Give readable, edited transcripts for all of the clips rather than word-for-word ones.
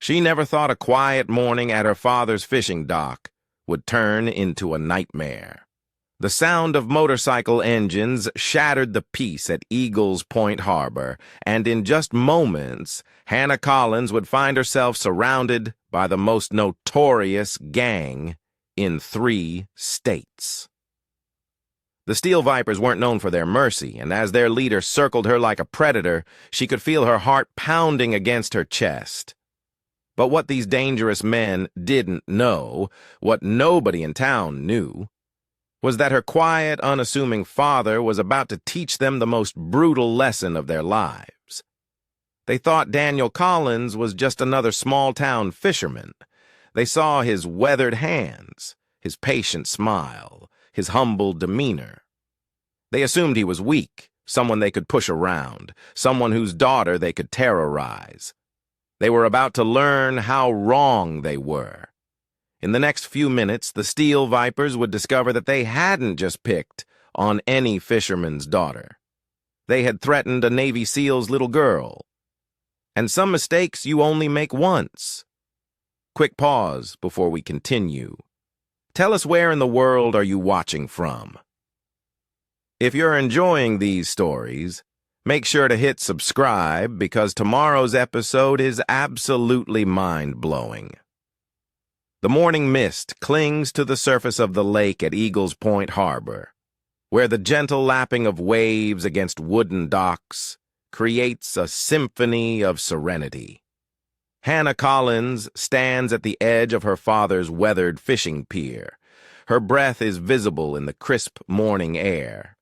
She never thought a quiet morning at her father's fishing dock would turn into a nightmare. The sound of motorcycle engines shattered the peace at Eagles Point Harbor, and in just moments, Hannah Collins would find herself surrounded by the most notorious gang in 3 states. The Steel Vipers weren't known for their mercy, and as their leader circled her like a predator, she could feel her heart pounding against her chest. But what these dangerous men didn't know, what nobody in town knew, was that her quiet, unassuming father was about to teach them the most brutal lesson of their lives. They thought Daniel Collins was just another small-town fisherman. They saw his weathered hands, his patient smile, his humble demeanor. They assumed he was weak, someone they could push around, someone whose daughter they could terrorize. They were about to learn how wrong they were. In the next few minutes, the Steel Vipers would discover that they hadn't just picked on any fisherman's daughter. They had threatened a Navy SEAL's little girl. And some mistakes you only make once. Quick pause before we continue. Tell us, where in the world are you watching from? If you're enjoying these stories, make sure to hit subscribe because tomorrow's episode is absolutely mind-blowing. The morning mist clings to the surface of the lake at Eagles Point Harbor, where the gentle lapping of waves against wooden docks creates a symphony of serenity. Hannah Collins stands at the edge of her father's weathered fishing pier. Her breath is visible in the crisp morning air.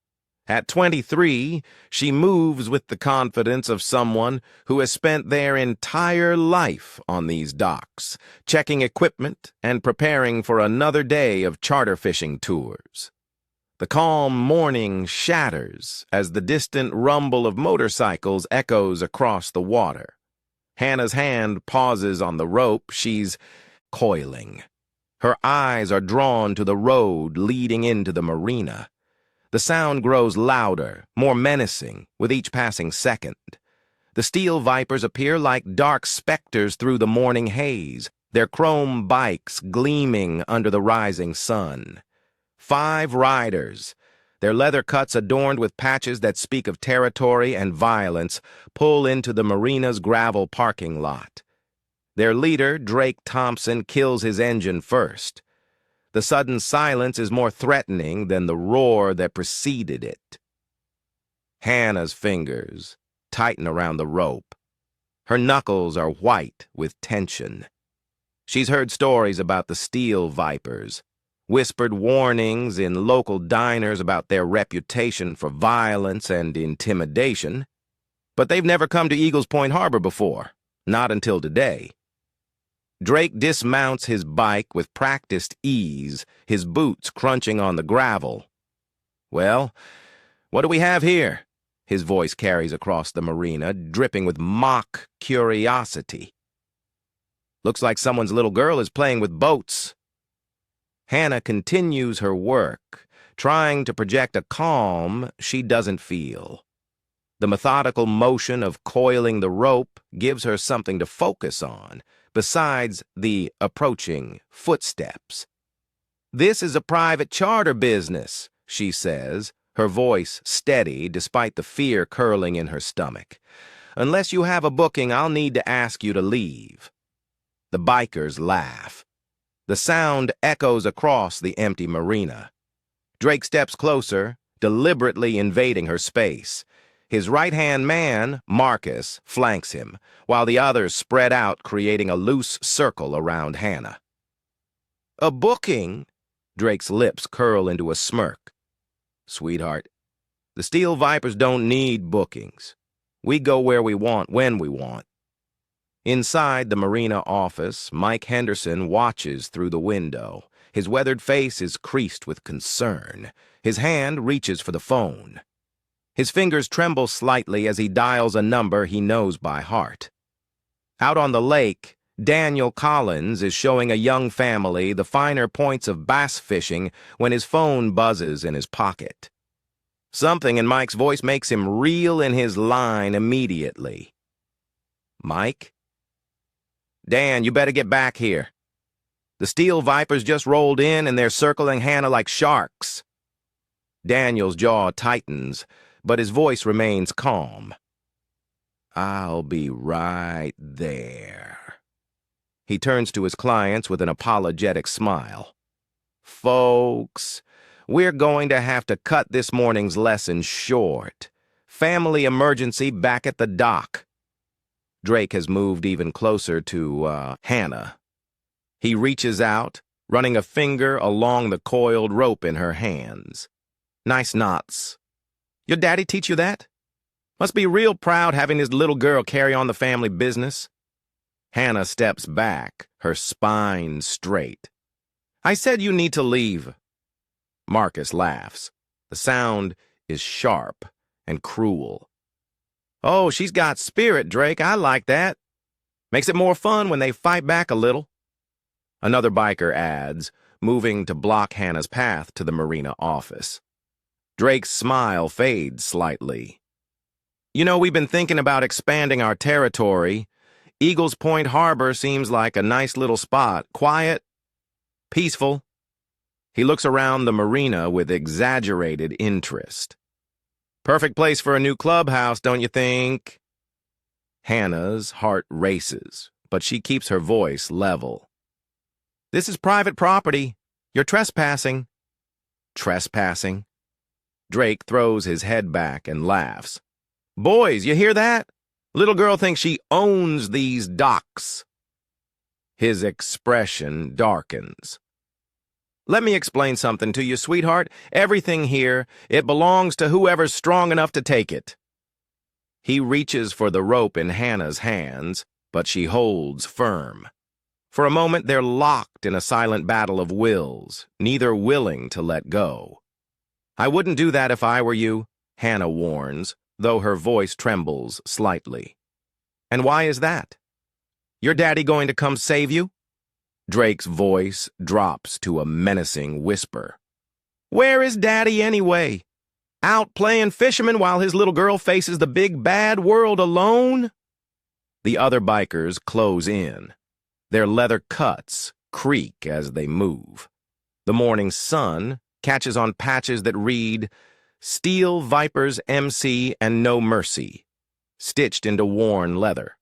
At 23, she moves with the confidence of someone who has spent their entire life on these docks, checking equipment and preparing for another day of charter fishing tours. The calm morning shatters as the distant rumble of motorcycles echoes across the water. Hannah's hand pauses on the rope. She's coiling. Her eyes are drawn to the road leading into the marina. The sound grows louder, more menacing, with each passing second. The Steel Vipers appear like dark specters through the morning haze, their chrome bikes gleaming under the rising sun. 5 riders, their leather cuts adorned with patches that speak of territory and violence, pull into the marina's gravel parking lot. Their leader, Drake Thompson, kills his engine first. The sudden silence is more threatening than the roar that preceded it. Hannah's fingers tighten around the rope. Her knuckles are white with tension. She's heard stories about the Steel Vipers, whispered warnings in local diners about their reputation for violence and intimidation, but they've never come to Eagles Point Harbor before, not until today. Drake dismounts his bike with practiced ease, his boots crunching on the gravel. "Well, what do we have here?" His voice carries across the marina, dripping with mock curiosity. "Looks like someone's little girl is playing with boats." Hannah continues her work, trying to project a calm she doesn't feel. The methodical motion of coiling the rope gives her something to focus on, besides the approaching footsteps. "This is a private charter business," she says, her voice steady despite the fear curling in her stomach. "Unless you have a booking, I'll need to ask you to leave." The bikers laugh. The sound echoes across the empty marina. Drake steps closer, deliberately invading her space. His right-hand man, Marcus, flanks him, while the others spread out, creating a loose circle around Hannah. "A booking?" Drake's lips curl into a smirk. "Sweetheart, the Steel Vipers don't need bookings. We go where we want, when we want." Inside the marina office, Mike Henderson watches through the window. His weathered face is creased with concern. His hand reaches for the phone. His fingers tremble slightly as he dials a number he knows by heart. Out on the lake, Daniel Collins is showing a young family the finer points of bass fishing when his phone buzzes in his pocket. Something in Mike's voice makes him reel in his line immediately. "Mike?" Dan, you better get back here. The steel vipers just rolled in and they're circling Hannah like sharks. Daniel's jaw tightens, but his voice remains calm. I'll be right there. He turns to his clients with an apologetic smile. Folks, we're going to have to cut this morning's lesson short. Family emergency back at the dock. Drake has moved even closer to, Hannah. He reaches out, running a finger along the coiled rope in her hands. Nice knots. Your daddy teach you that? Must be real proud having his little girl carry on the family business. Hannah steps back, her spine straight. I said you need to leave. Marcus laughs. The sound is sharp and cruel. Oh, she's got spirit, Drake. I like that. Makes it more fun when they fight back a little. Another biker adds, moving to block Hannah's path to the marina office. Drake's smile fades slightly. You know, we've been thinking about expanding our territory. Eagles Point Harbor seems like a nice little spot. Quiet, peaceful. He looks around the marina with exaggerated interest. Perfect place for a new clubhouse, don't you think? Hannah's heart races, but she keeps her voice level. This is private property. You're trespassing. Trespassing? Drake throws his head back and laughs. Boys, you hear that? Little girl thinks she owns these docks. His expression darkens. Let me explain something to you, sweetheart. Everything here, it belongs to whoever's strong enough to take it. He reaches for the rope in Hannah's hands, but she holds firm. For a moment, they're locked in a silent battle of wills, neither willing to let go. I wouldn't do that if I were you, Hannah warns, though her voice trembles slightly. And why is that? Your daddy going to come save you? Drake's voice drops to a menacing whisper. Where is Daddy anyway? Out playing fisherman while his little girl faces the big bad world alone? The other bikers close in. Their leather cuts creak as they move. The morning sun catches on patches that read, Steel Vipers MC and No Mercy, stitched into worn leather.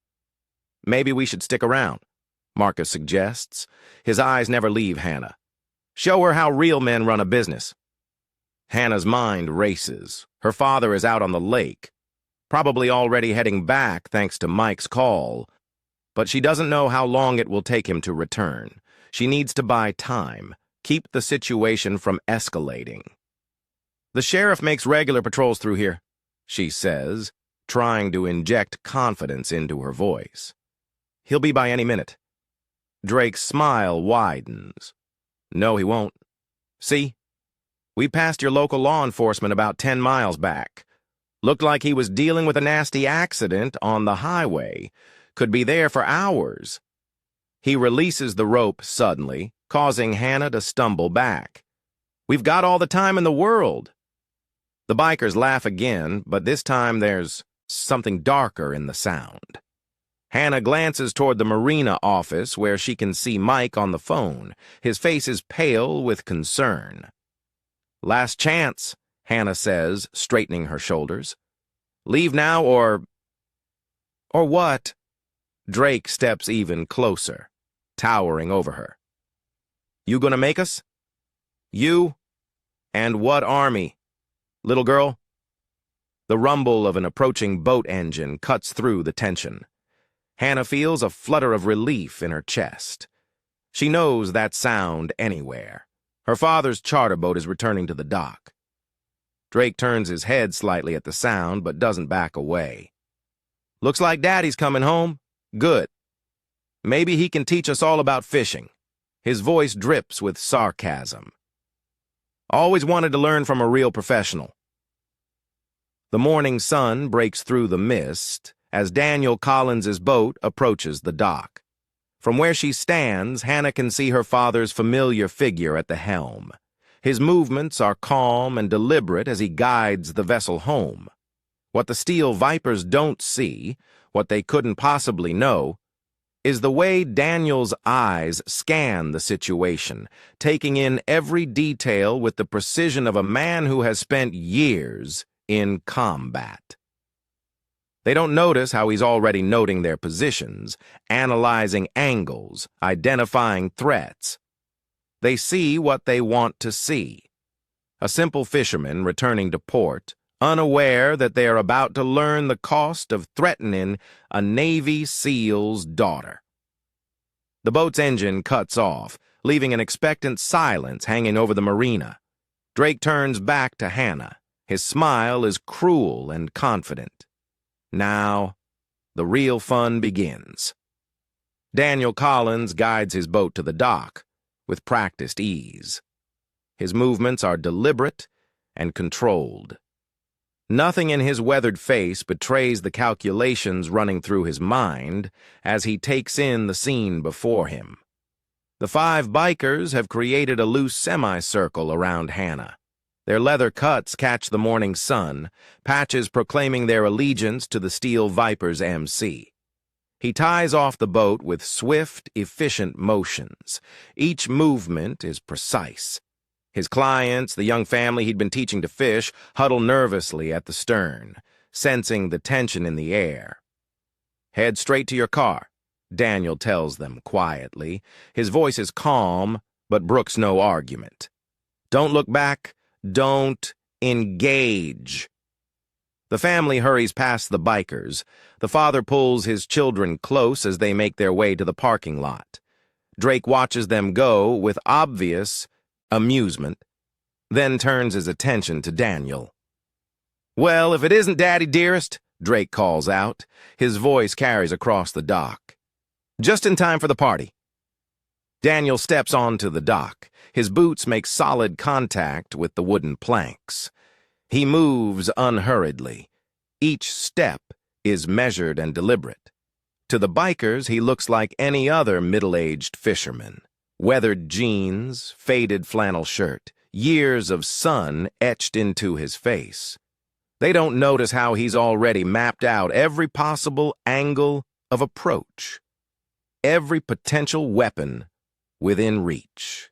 Maybe we should stick around, Marcus suggests. His eyes never leave Hannah. Show her how real men run a business. Hannah's mind races. Her father is out on the lake, probably already heading back thanks to Mike's call, but she doesn't know how long it will take him to return. She needs to buy time, keep the situation from escalating. The sheriff makes regular patrols through here, she says, trying to inject confidence into her voice. He'll be by any minute. Drake's smile widens. No, he won't. See? We passed your local law enforcement about 10 miles back. Looked like he was dealing with a nasty accident on the highway. Could be there for hours. He releases the rope suddenly, causing Hannah to stumble back. We've got all the time in the world. The bikers laugh again, but this time there's something darker in the sound. Hannah glances toward the marina office where she can see Mike on the phone. His face is pale with concern. Last chance, Hannah says, straightening her shoulders. Leave now or what? Drake steps even closer, towering over her. You gonna make us? You? And what army? Little girl? The rumble of an approaching boat engine cuts through the tension. Hannah feels a flutter of relief in her chest. She knows that sound anywhere. Her father's charter boat is returning to the dock. Drake turns his head slightly at the sound, but doesn't back away. Looks like Daddy's coming home. Good. Maybe he can teach us all about fishing. His voice drips with sarcasm. Always wanted to learn from a real professional. The morning sun breaks through the mist as Daniel Collins's boat approaches the dock. From where she stands, Hannah can see her father's familiar figure at the helm. His movements are calm and deliberate as he guides the vessel home. What the Steel Vipers don't see, what they couldn't possibly know, is the way Daniel's eyes scan the situation, taking in every detail with the precision of a man who has spent years in combat. They don't notice how he's already noting their positions, analyzing angles, identifying threats. They see what they want to see. A simple fisherman returning to port, unaware that they are about to learn the cost of threatening a Navy SEAL's daughter. The boat's engine cuts off, leaving an expectant silence hanging over the marina. Drake turns back to Hannah. His smile is cruel and confident. Now, the real fun begins. Daniel Collins guides his boat to the dock with practiced ease. His movements are deliberate and controlled. Nothing in his weathered face betrays the calculations running through his mind as he takes in the scene before him. The 5 bikers have created a loose semicircle around Hannah. Their leather cuts catch the morning sun, patches proclaiming their allegiance to the Steel Viper's MC. He ties off the boat with swift, efficient motions. Each movement is precise. His clients, the young family he'd been teaching to fish, huddle nervously at the stern, sensing the tension in the air. "Head straight to your car," Daniel tells them quietly. His voice is calm, but brooks no argument. "Don't look back. Don't engage." The family hurries past the bikers. The father pulls his children close as they make their way to the parking lot. Drake watches them go with obvious amusement, then turns his attention to Daniel. "Well, if it isn't Daddy dearest," Drake calls out. His voice carries across the dock. "Just in time for the party." Daniel steps onto the dock. His boots make solid contact with the wooden planks. He moves unhurriedly. Each step is measured and deliberate. To the bikers, he looks like any other middle-aged fisherman. Weathered jeans, faded flannel shirt, years of sun etched into his face. They don't notice how he's already mapped out every possible angle of approach, every potential weapon within reach.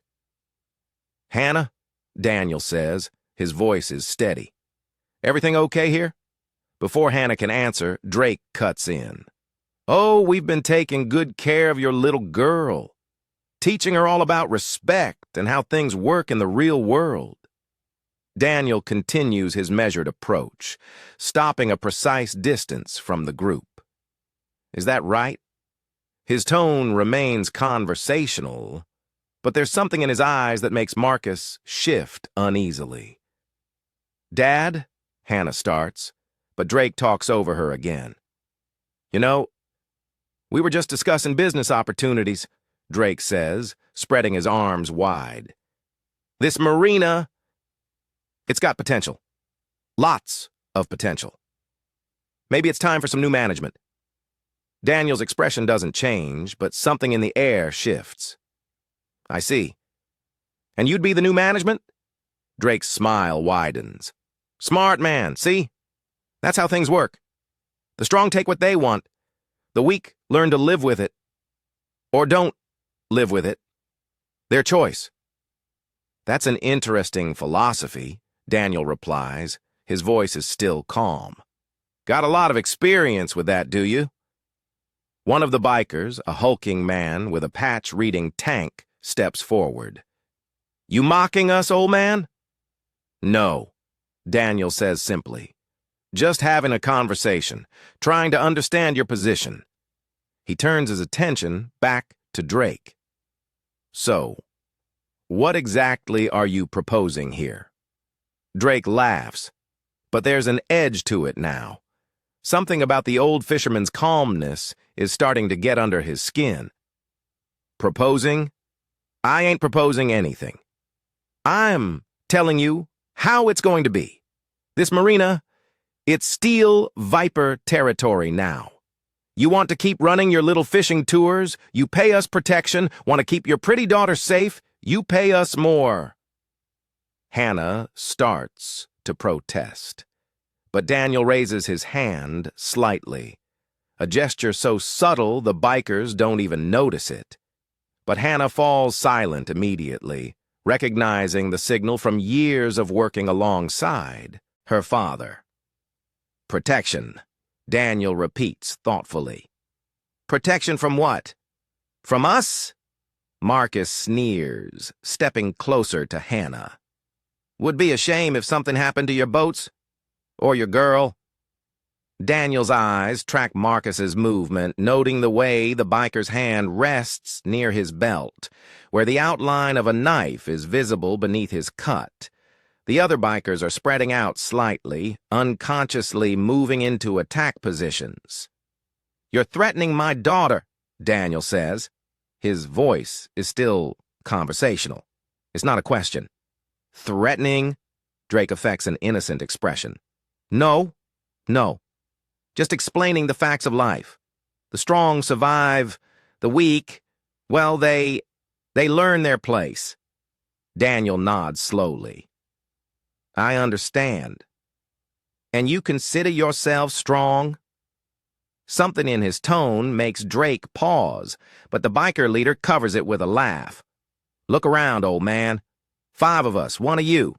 "Hannah," Daniel says, his voice is steady. "Everything okay here?" Before Hannah can answer, Drake cuts in. "Oh, we've been taking good care of your little girl, teaching her all about respect and how things work in the real world." Daniel continues his measured approach, stopping a precise distance from the group. "Is that right?" His tone remains conversational, but there's something in his eyes that makes Marcus shift uneasily. "Dad," Hannah starts, but Drake talks over her again. "You know, we were just discussing business opportunities," Drake says, spreading his arms wide. "This marina, it's got potential. Lots of potential. Maybe it's time for some new management." Daniel's expression doesn't change, but something in the air shifts. "I see. And you'd be the new management?" Drake's smile widens. "Smart man, see? That's how things work. The strong take what they want. The weak learn to live with it. Or don't live with it. Their choice." "That's an interesting philosophy," Daniel replies. His voice is still calm. "Got a lot of experience with that, do you?" One of the bikers, a hulking man with a patch reading tank, steps forward. "You mocking us, old man?" "No," Daniel says simply. "Just having a conversation, trying to understand your position." He turns his attention back to Drake. "So, what exactly are you proposing here?" Drake laughs, but there's an edge to it now. Something about the old fisherman's calmness is starting to get under his skin. "Proposing? I ain't proposing anything. I'm telling you how it's going to be. This marina, it's Steel Viper territory now. You want to keep running your little fishing tours, you pay us protection, want to keep your pretty daughter safe, you pay us more." Hannah starts to protest, but Daniel raises his hand slightly. a gesture so subtle the bikers don't even notice it. But Hannah falls silent immediately, recognizing the signal from years of working alongside her father. Protection, Daniel repeats thoughtfully. Protection from what? From us? Marcus sneers, stepping closer to Hannah. Would be a shame if something happened to your boats? Or your girl? Daniel's eyes track Marcus's movement, noting the way the biker's hand rests near his belt, where the outline of a knife is visible beneath his cut. The other bikers are spreading out slightly, unconsciously moving into attack positions. You're threatening my daughter, Daniel says. His voice is still conversational. It's not a question. Threatening? Drake affects an innocent expression. No. Just explaining the facts of life. The strong survive, the weak, well, they learn their place. Daniel nods slowly. I understand. And you consider yourself strong? Something in his tone makes Drake pause, but the biker leader covers it with a laugh. Look around, old man. 5 of us, 1 of you.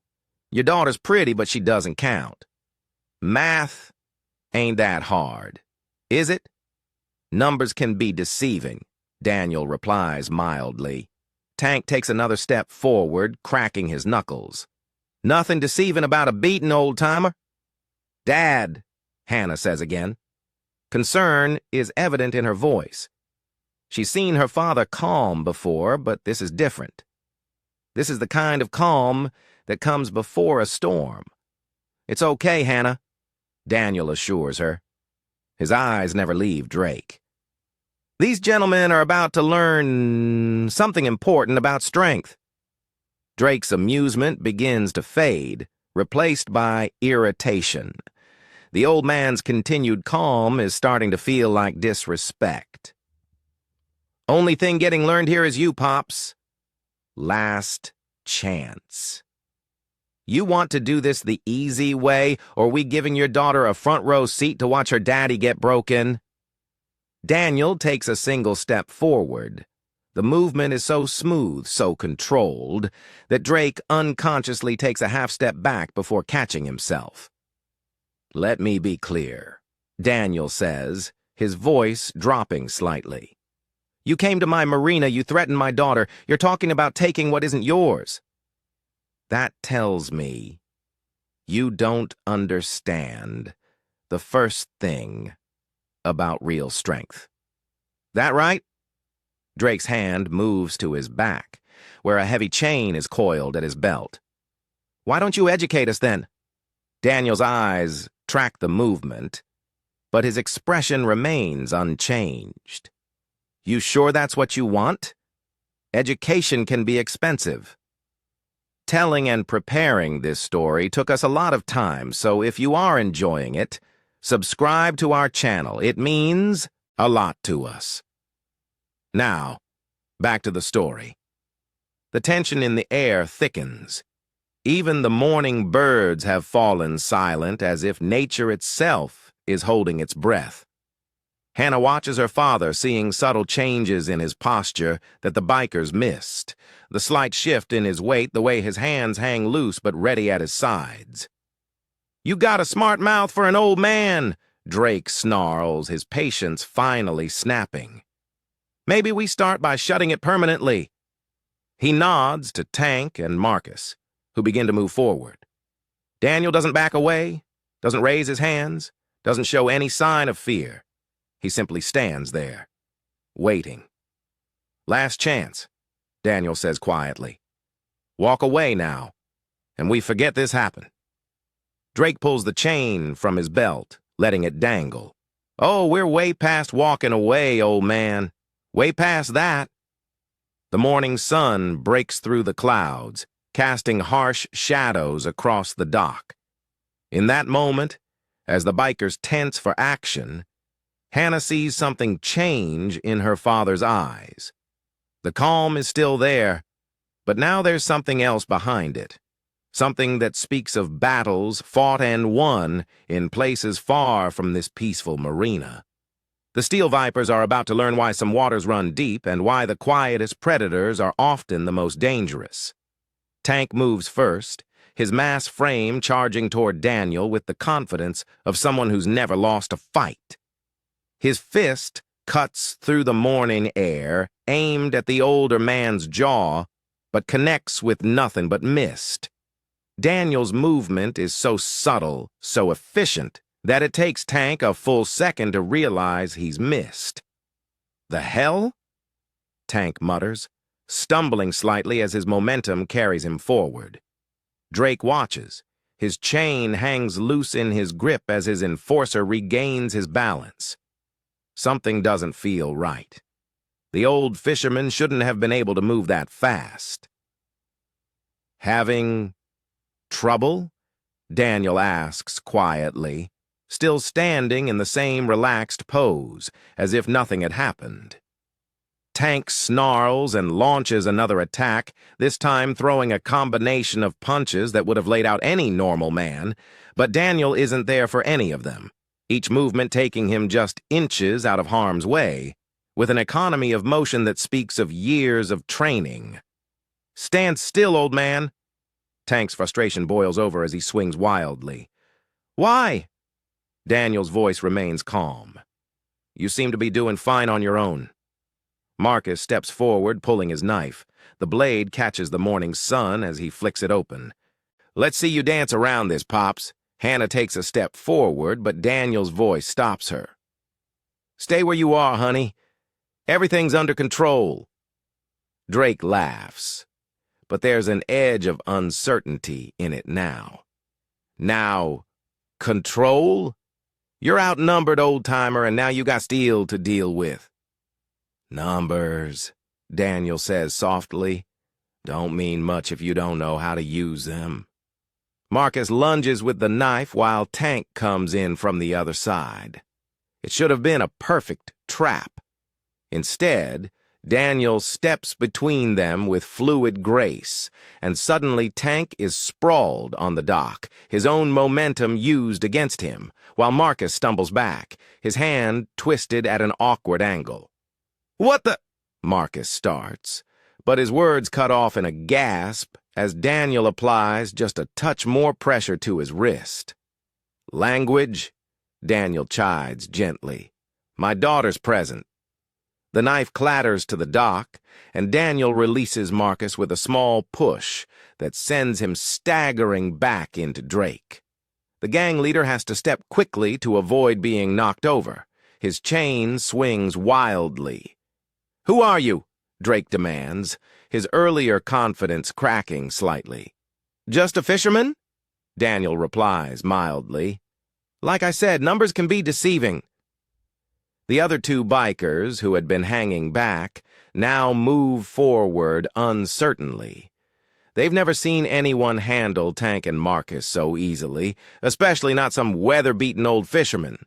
Your daughter's pretty, but she doesn't count. Math ain't that hard, is it? Numbers can be deceiving, Daniel replies mildly. Tank takes another step forward, cracking his knuckles. Nothing deceiving about a beaten old-timer? Dad, Hannah says again. Concern is evident in her voice. She's seen her father calm before, but this is different. This is the kind of calm that comes before a storm. It's okay, Hannah, Daniel assures her. His eyes never leave Drake. These gentlemen are about to learn something important about strength. Drake's amusement begins to fade, replaced by irritation. The old man's continued calm is starting to feel like disrespect. Only thing getting learned here is you, Pops. Last chance. You want to do this the easy way, or we giving your daughter a front row seat to watch her daddy get broken? Daniel takes a single step forward. The movement is so smooth, so controlled, that Drake unconsciously takes a half step back before catching himself. Let me be clear, Daniel says, his voice dropping slightly. You came to my marina, you threatened my daughter, you're talking about taking what isn't yours. That tells me you don't understand the first thing about real strength. That right? Drake's hand moves to his back, where a heavy chain is coiled at his belt. Why don't you educate us then? Daniel's eyes track the movement, but his expression remains unchanged. You sure that's what you want? Education can be expensive. Telling and preparing this story took us a lot of time, so if you are enjoying it, subscribe to our channel. It means a lot to us. Now, back to the story. The tension in the air thickens. Even the morning birds have fallen silent, as if nature itself is holding its breath. Hannah watches her father, seeing subtle changes in his posture that the bikers missed. The slight shift in his weight, the way his hands hang loose but ready at his sides. You got a smart mouth for an old man, Drake snarls, his patience finally snapping. Maybe we start by shutting it permanently. He nods to Tank and Marcus, who begin to move forward. Daniel doesn't back away, doesn't raise his hands, doesn't show any sign of fear. He simply stands there, waiting. Last chance, Daniel says quietly. Walk away now, and we forget this happened. Drake pulls the chain from his belt, letting it dangle. Oh, we're way past walking away, old man. Way past that. The morning sun breaks through the clouds, casting harsh shadows across the dock. In that moment, as the bikers tense for action, Hannah sees something change in her father's eyes. The calm is still there, but now there's something else behind it. Something that speaks of battles fought and won in places far from this peaceful marina. The steel vipers are about to learn why some waters run deep and why the quietest predators are often the most dangerous. Tank moves first, his mass frame charging toward Daniel with the confidence of someone who's never lost a fight. His fist cuts through the morning air, aimed at the older man's jaw, but connects with nothing but mist. Daniel's movement is so subtle, so efficient, that it takes Tank a full second to realize he's missed. "The hell?" Tank mutters, stumbling slightly as his momentum carries him forward. Drake watches. His chain hangs loose in his grip as his enforcer regains his balance. Something doesn't feel right. The old fisherman shouldn't have been able to move that fast. "Having trouble?" Daniel asks quietly, still standing in the same relaxed pose, as if nothing had happened. Tank snarls and launches another attack, this time throwing a combination of punches that would have laid out any normal man, but Daniel isn't there for any of them, each movement taking him just inches out of harm's way, with an economy of motion that speaks of years of training. "Stand still, old man." Tank's frustration boils over as he swings wildly. "Why?" Daniel's voice remains calm. "You seem to be doing fine on your own." Marcus steps forward, pulling his knife. The blade catches the morning sun as he flicks it open. "Let's see you dance around this, Pops." Hannah takes a step forward, but Daniel's voice stops her. "Stay where you are, honey. Everything's under control." Drake laughs, but there's an edge of uncertainty in it now. "Now, control? You're outnumbered, old-timer, and now you got steel to deal with." "Numbers," Daniel says softly, "don't mean much if you don't know how to use them." Marcus lunges with the knife while Tank comes in from the other side. It should have been a perfect trap. Instead, Daniel steps between them with fluid grace, and suddenly Tank is sprawled on the dock, his own momentum used against him, while Marcus stumbles back, his hand twisted at an awkward angle. "What the—" Marcus starts, but his words cut off in a gasp as Daniel applies just a touch more pressure to his wrist. "Language?" Daniel chides gently. "My daughter's present." The knife clatters to the dock, and Daniel releases Marcus with a small push that sends him staggering back into Drake. The gang leader has to step quickly to avoid being knocked over. His chain swings wildly. "Who are you?" Drake demands, his earlier confidence cracking slightly. "Just a fisherman?" Daniel replies mildly. "Like I said, numbers can be deceiving." The other two bikers, who had been hanging back, now move forward uncertainly. They've never seen anyone handle Tank and Marcus so easily, especially not some weather-beaten old fisherman.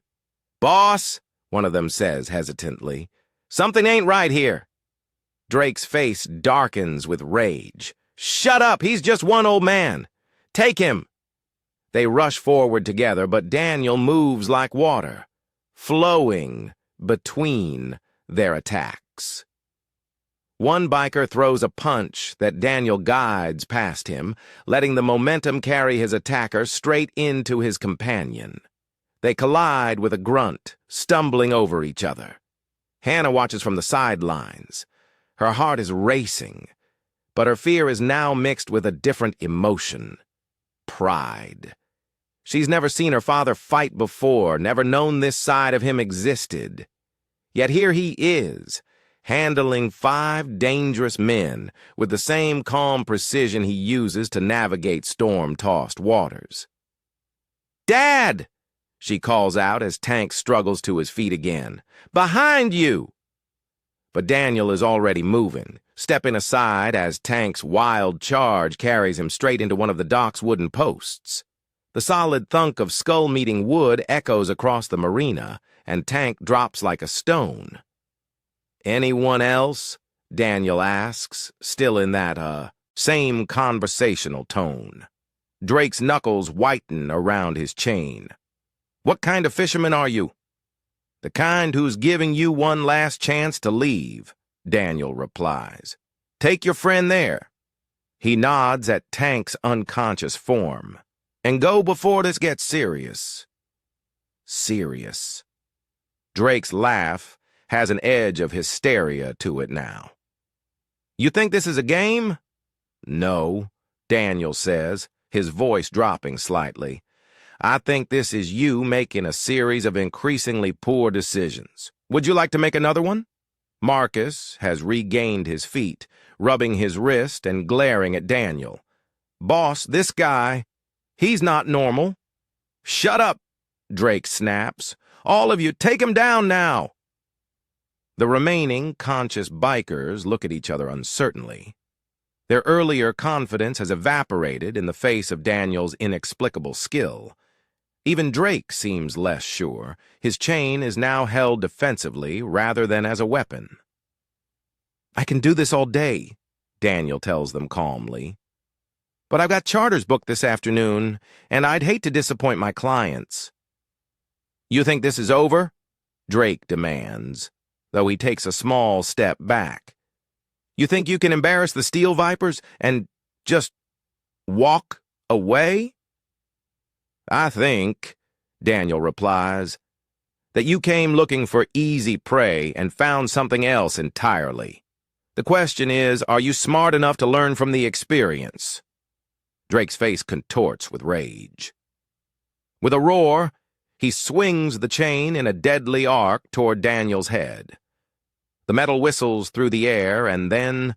"Boss," one of them says hesitantly, "something ain't right here." Drake's face darkens with rage. "Shut up! He's just one old man. Take him!" They rush forward together, but Daniel moves like water, flowing between their attacks. One biker throws a punch that Daniel guides past him, letting the momentum carry his attacker straight into his companion. They collide with a grunt, stumbling over each other. Hannah watches from the sidelines. Her heart is racing, but her fear is now mixed with a different emotion: pride. She's never seen her father fight before, never known this side of him existed. Yet here he is, handling 5 dangerous men with the same calm precision he uses to navigate storm-tossed waters. "Dad!" she calls out as Tank struggles to his feet again. "Behind you!" But Daniel is already moving, stepping aside as Tank's wild charge carries him straight into one of the dock's wooden posts. The solid thunk of skull meeting wood echoes across the marina, and Tank drops like a stone. "Anyone else?" Daniel asks, still in that, same conversational tone. Drake's knuckles whiten around his chain. "What kind of fisherman are you?" The kind who's giving you one last chance to leave, Daniel replies. Take your friend there. He nods at Tank's unconscious form. And go before this gets serious. Serious. Drake's laugh has an edge of hysteria to it now. You think this is a game? No, Daniel says, his voice dropping slightly. I think this is you making a series of increasingly poor decisions. Would you like to make another one? Marcus has regained his feet, rubbing his wrist and glaring at Daniel. Boss, this guy, he's not normal. Shut up, Drake snaps. All of you, take him down now. The remaining conscious bikers look at each other uncertainly. Their earlier confidence has evaporated in the face of Daniel's inexplicable skill. Even Drake seems less sure. His chain is now held defensively rather than as a weapon. I can do this all day, Daniel tells them calmly. But I've got charters booked this afternoon, and I'd hate to disappoint my clients. You think this is over? Drake demands, though he takes a small step back. You think you can embarrass the Steel Vipers and just walk away? I think, Daniel replies, that you came looking for easy prey and found something else entirely. The question is, are you smart enough to learn from the experience? Drake's face contorts with rage. With a roar, he swings the chain in a deadly arc toward Daniel's head. The metal whistles through the air, and then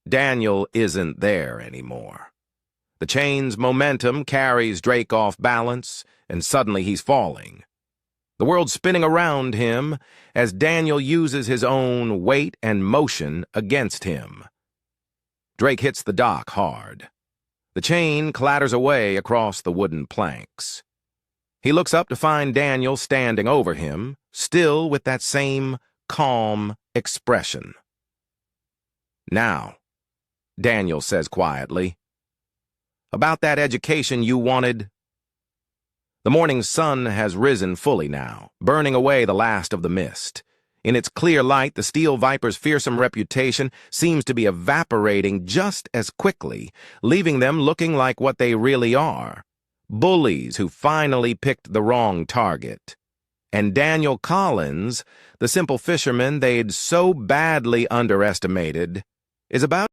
Daniel isn't there anymore. The chain's momentum carries Drake off balance, and suddenly he's falling. The world's spinning around him as Daniel uses his own weight and motion against him. Drake hits the dock hard. The chain clatters away across the wooden planks. He looks up to find Daniel standing over him, still with that same calm expression. Now, Daniel says quietly, about that education you wanted. The morning sun has risen fully now, burning away the last of the mist. In its clear light, the Steel Viper's fearsome reputation seems to be evaporating just as quickly, leaving them looking like what they really are. Bullies who finally picked the wrong target. And Daniel Collins, the simple fisherman they'd so badly underestimated, is about